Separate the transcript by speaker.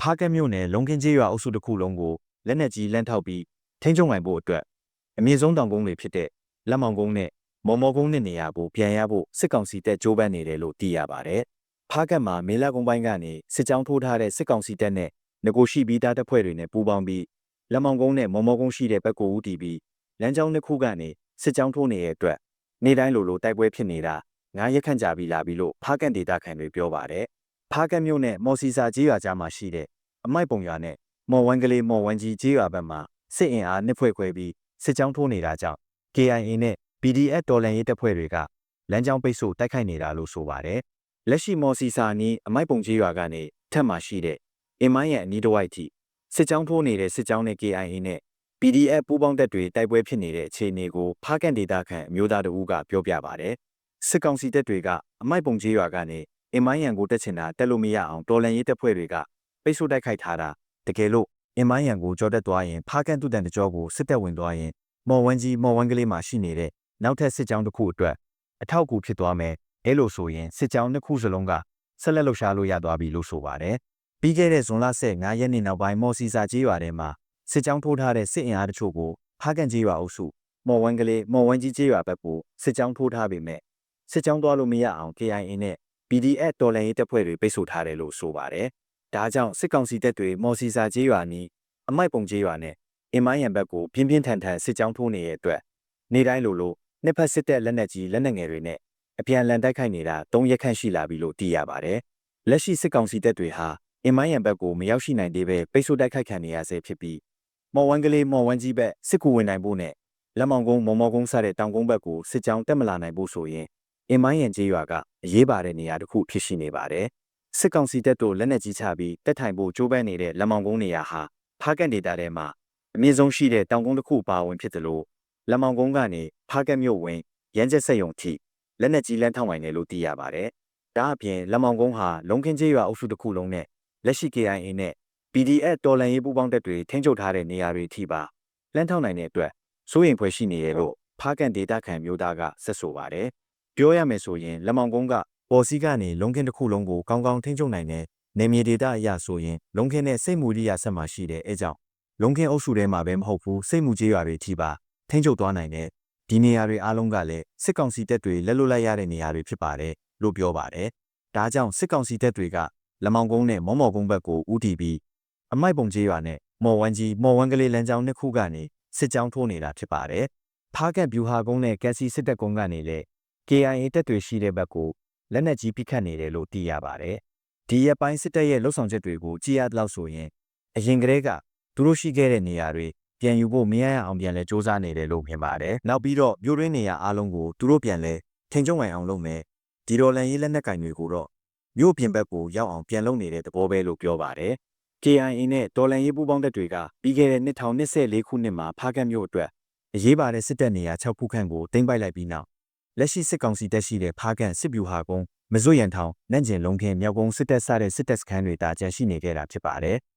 Speaker 1: ဖားကက်မြို့နယ်လုံခင်းကျေးရွာအုပ်စုတစ်ခုလုံးကိုလက်နက်ကြီးလမ်းထောက်ပြီးထိန်းချုပ်နိုင်ဖို့အတွက်အမြင့်ဆုံးတောင်ကုန်းတွေဖြစ်တဲ့လက်မောင်ကုန်းနဲ့မော်မော်ကုန်းနဲ့နေရာကိုပြန်ရဖို့စစ်ကောင်စီတပ်ကြိုးပမ်းနေတယ်လို့သိရပါတယ်။ဖားကက်မှာမေလကုန်းပိုင်းကနေစစ်ကြောင်းထိုးထားတဲ့စစ်ကောင်စီတပ်နဲ့ငကိုရှိပြီးသားတပ်ဖွဲ့တွေနဲ့ပူးပေါင်းပြီးလက်မောင်ကုန်းနဲ့မော်မော်ကုန်းရှိတဲ့ဘက်ကိုဦးတည်ပြီးလမ်းကြောင်းတစ်ခုကနေစစ်ကြောင်းထိုးနေတဲ့အတွက်နေ့တိုင်းလိုတိုက်ပွဲဖြစ်နေတာ9 ရက်ခန့်ကြာပြီလာပြီလို့ဖားကက်ဒေသခံတွေပြောပါတယ်။ဖားကက်မြို့နဲ့မော်စီစာကျေးရွာကြားမှာရှိတဲ့အမိုက်ပုံရွာနဲ့မော်ဝမ်းကလေးမော်ဝမ်းကြီးကျေးရွာဘက်မှာစစ်အင်အားနှစ်ဖွဲ့ခွဲပြီးစစ်ကြောင်းထိုးနေတာကြောင့် KIA နဲ့ PDF တော်လှန်ရေးတပ်ဖွဲ့တွေကလမ်းကြောင်းပိတ်ဆို့တိုက်ခိုက်နေတာလို့ဆိုပါတယ်။လက်ရှိမော်စီစာအနီးအမိုက်ပုံကျေးရွာကနေထပ်မှရှိတဲ့အင်မိုင်းရန်အနီးတစ်ဝိုက်ထိစစ်ကြောင်းထိုးနေတဲ့စစ်ကြောင်းနဲ့ KIA နဲ့ PDF ပူးပေါင်းတပ်တွေတိုက်ပွဲဖြစ်နေတဲ့အခြေအနေကိုဖားကန့်ဒေသခံအမျိုးသားတဦးကပြောပြပါတယ်။စစ်ကောင်စီတပ်တွေကအမိုက်ပုံကျေးရွာကနေအင်မိုင်းရန်ကိုတက်ချင်တာတက်လို့မရအောင်တော်လှန်ရေးတပ်ဖွဲ့တွေကပိတ်ဆို့တိုက်ခိုက်ထားတာတကယ်လို့အင်မိုင်းရန်ကိုကြော်တက်သွားရင်ဖားကန့်တုတန်တကြောကိုစစ်တပ်ဝင်သွားရင်မော်ဝမ်းကြီးမော်ဝမ်းကလေးမှာရှိနေတဲ့နောက်ထပ်စစ်ကြောင်းတစ်ခုအတွက်အထောက်အကူဖြစ်သွားမယ်အဲလိုဆိုရင်စစ်ကြောင်းနှစ်ခုစလုံးကဆက်လက်လှုပ်ရှားလို့ရသွားပြီလို့ဆိုပါတယ်ပြီးခဲ့တဲ့ဇွန်လ15ရက်နေ့နောက်ပိုင်းမော်စီစာကျေးရွာထဲမှာစစ်ကြောင်းထိုးထားတဲ့စစ်အင်အားတချို့ကိုဖားကန့်ကျေးရွာအုပ်စုမော်ဝမ်းကလေးမော်ဝမ်းကြီးကျေးရွာဘက်ကိုစစ်ကြောင်းထိုးထားပေမဲ့စစ်ကြောင်းသွားလို့မရအောင် KIA နဲ့ PDF တော်လှန်ရေးတပ်ဖွဲ့တွေပိတ်ဆို့ထားတယ်လို့ဆိုပါတယ်ဒါကြောင့်စစ်ကောင်စီတပ်တွေမော်စီစာကျေးရွာနီးအမိုက်ပုံကျေးရွာနဲ့အင်မိုင်းရန်ဘက်ကိုပြင်းပြင်းထန်ထန်စစ်ကြောင်းထိုးနေတဲ့အတွက်နေ့တိုင်းလိုနှစ်ဖက်စစ်တပ်လက်နက်ကြီးလက်နက်ငယ်တွေနဲ့အပြန်အလှန်တိုက်ခိုက်နေတာ3 ရက်ခန့်ရှိလာပြီလို့သိရပါတယ်။လက်ရှိစစ်ကောင်စီတပ်တွေဟာအင်မိုင်းရန်ဘက်ကိုမရောက်ရှိနိုင်သေးပဲပိတ်ဆို့တိုက်ခိုက်ခံနေရဆဲဖြစ်ပြီးမော်ဝမ်းကလေးမော်ဝမ်းကြီးဘက်စစ်ကူဝင်နိုင်ဖို့နဲ့လက်မောင်ကုန်းမော်မော်ကုန်းစတဲ့တောင်ကုန်းဘက်ကိုစစ်ကြောင်းတက်မလာနိုင်ဖို့ဆိုရင်အင်မိုင်းရန်ကျေးရွာကအရေးပါတဲ့နေရာတစ်ခုဖြစ်ရှိနေပါတယ်။စစ်ကောင်စီတပ်တို့လက်နက်ကြီးချပြီးတက်ထိုင်ဖို့ကြိုးပမ်းနေတဲ့လက်မောင်ကုန်းနေရာဟာဖားကန့်ဒေသထဲမှာအမြင့်ဆုံးရှိတဲ့တောင်ကုန်းတစ်ခုပါဝင်ဖြစ်တယ်လို့လက်မောင်ကုန်းကနေဖားကန့်မြို့ဝင်ရန်ကျက်ဆက်ယုံထိလက်နက်ကြီးလမ်းထောက်နိုင်တယ်လို့သိရပါတယ်။ဒါအပြင်လက်မောင်ကုန်းဟာလုံခင်းကျေးရွာအုပ်စုတစ်ခုလုံးနဲ့လက်ရှိ KIA နဲ့ PDF တော်လှန်ရေးပူးပေါင်းတပ်တွေထိန်းချုပ်ထားတဲ့နေရာတွေထိပါလမ်းထောက်နိုင်တဲ့အတွက်စိုးရိမ်ဖွယ်ရှိနေရလို့ဖားကန့်ဒေသခံမျိုးသားကဆက်ဆိုပါတယ်။ပြောရမယ်ဆိုရင်လက်မောင်ကုန်းကပေါ်စီကနေလုံခင်းတစ်ခုလုံးကိုကောင်းကောင်းထိန်းချုပ်နိုင်တဲ့နေမြေဒေသအရဆိုရင်လုံခင်းနဲ့စိတ်မူရိယဆက်မှာရှိတဲ့အဲကြောင့်လုံခင်းအုပ်စုထဲမှာပဲမဟုတ်ဘူးစိတ်မူကျေးရွာတွေထိပါထိန်းချုပ်သွားနိုင်တဲ့ဒီနေရာတွေအားလုံးကလည်းစစ်ကောင်စီတပ်တွေလက်လွတ်လိုက်ရတဲ့နေရာတွေဖြစ်ပါတယ်လို့ပြောပါတယ်။ဒါကြောင့်စစ်ကောင်စီတပ်တွေကလက်မောင်ကုန်းနဲ့မော်မော်ကုန်းဘက်ကိုဦးတည်ပြီးအမိုက်ပုံကျေးရွာနဲ့မော်ဝမ်းကြီးမော်ဝမ်းကလေးလမ်းကြောင်းနှစ်ခုကနေစစ်ကြောင်းထိုးနေတာဖြစ်ပါတယ်။ဖားကန့်ဗျူဟာကုန်းနဲ့ကက်စီစစ်တပ်ကုန်းကနေလည်း KIA တပ်တွေရှိတဲ့ဘက်ကိုလက်နက်ကြီးပစ်ခတ်နေတယ်လို့သိရပါတယ်။ဒီရက်ပိုင်းစစ်တပ်ရဲ့လှုပ်ဆောင်ချက်တွေကိုကြည့်ရတော့ဆိုရင်အရင်ကတည်းကသူတို့ရှိခဲ့တဲ့နေရာတွေပြန်ယူဖို့မရအောင်ပြန်လဲစ조사နေတယ်လို့မြင်ပါတယ်။နောက်ပြီးတော့မြို့ရင်းနေရာအားလုံးကိုသူတို့ပြန်လဲထိန်းချုပ်နိုင်အောင်လုပ်မယ်။ဒီဒေါ်လန်ရေးလက်နက်ကင်တွေကိုတော့မြို့ပြင်ဘက်ကိုရောက်အောင်ပြန်လုပ်နေတဲ့သဘောပဲလို့ပြောပါတယ်။ KIA နဲ့ဒေါ်လန်ရေးပူးပေါင်းတပ်တွေကပြီးခဲ့တဲ့2024ခုနှစ်မှာဖားကန့်မြို့အတွက်အရေးပါတဲ့စစ်တပ်နေရာ6ခုခန့်ကိုသိမ်းပိုက်လိုက်ပြီးနောက်လက်ရှိစစ်ကောင်စီတပ်ရှိတဲ့ဖားကန့်စစ်ဗျူဟာကုန်းမဇွတ်ရန်ထောင်နန့်ကျင်လုံးခင်းမြောက်ကုန်းစစ်တပ်စတဲ့စစ်တပ်စခန်းတွေတာကျန်ရှိနေခဲ့တာဖြစ်ပါတယ်။